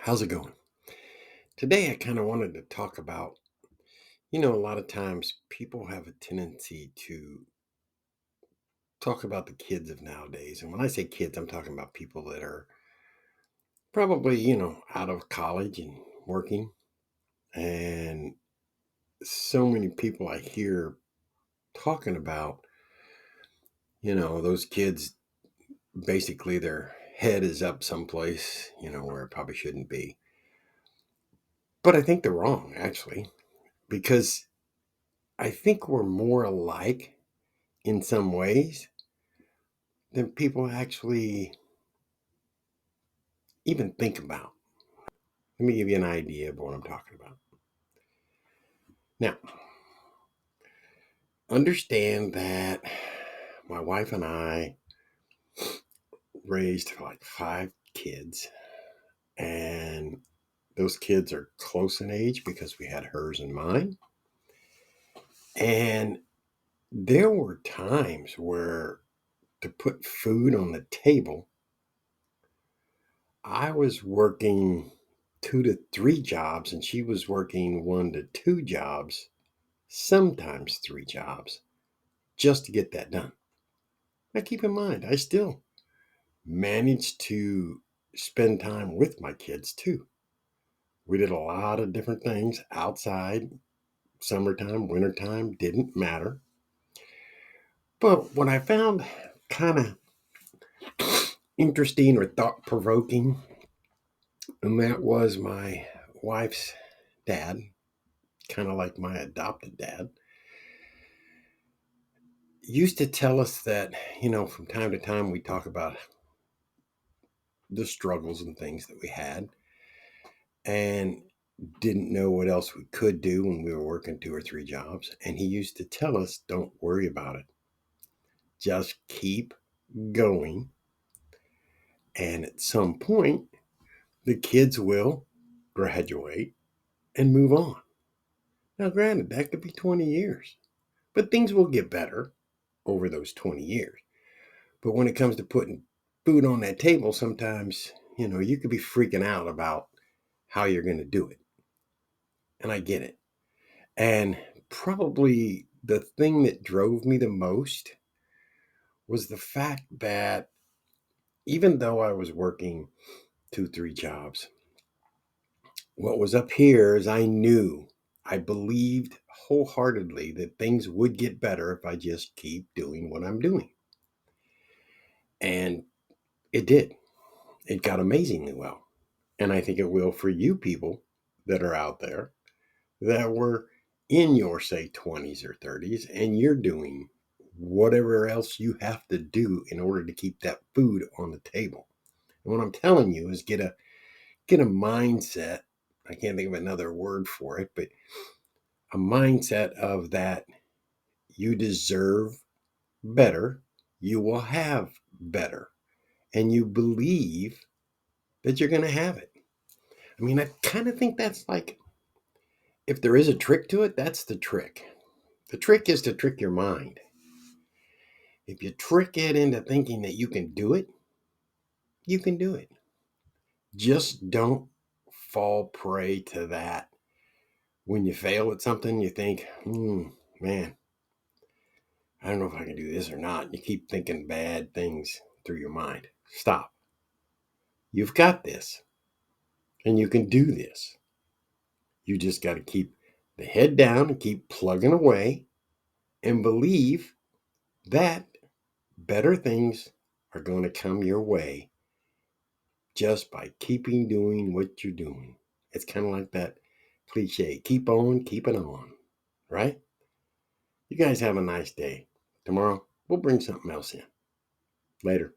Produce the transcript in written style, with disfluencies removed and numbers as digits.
How's it going? Today, I kind of wanted to talk about, a lot of times people have a tendency to talk about the kids of nowadays. And when I say kids, I'm talking about people that are probably, out of college and working. And so many people I hear talking about, those kids basically their head is up someplace, where it probably shouldn't be. But I think they're wrong, actually, because I think we're more alike in some ways than people actually even think about. Let me give you an idea of what I'm talking about. Now, understand that my wife and I raised like 5 kids, and those kids are close in age because we had hers and mine. And there were times where to put food on the table, I was working 2 to 3 jobs, and she was working 1 to 2 jobs, sometimes 3 jobs, just to get that done. Now, keep in mind, I still managed to spend time with my kids too. We did a lot of different things outside, summertime, wintertime, didn't matter. But what I found kind of interesting or thought provoking, and that was my wife's dad, kind of like my adopted dad, used to tell us that, from time to time we talk about the struggles and things that we had and didn't know what else we could do when we were working 2 or 3 jobs. And he used to tell us, don't worry about it. Just keep going. And at some point, the kids will graduate and move on. Now, granted, that could be 20 years, but things will get better over those 20 years. But when it comes to putting food on that table, sometimes, you could be freaking out about how you're going to do it. And I get it. And probably the thing that drove me the most was the fact that even though I was working 2, 3 jobs, what was up here is I believed wholeheartedly that things would get better if I just keep doing what I'm doing. And it did. It got amazingly well. And I think it will for you people that are out there that were in your, say, 20s or 30s, and you're doing whatever else you have to do in order to keep that food on the table. And what I'm telling you is get a mindset. I can't think of another word for it, but a mindset of that you deserve better, you will have better, and you believe that you're going to have it. I mean, I kind of think that's like, if there is a trick to it, that's the trick. The trick is to trick your mind. If you trick it into thinking that you can do it, you can do it. Just don't fall prey to that. When you fail at something, you think, man, I don't know if I can do this or not. You keep thinking bad things through your mind. Stop. You've got this, and you can do this. You just got to keep the head down and keep plugging away and believe that better things are going to come your way just by keeping doing what you're doing. It's kind of like that cliche, keep on keeping on, right? You guys have a nice day. Tomorrow, we'll bring something else in. Later.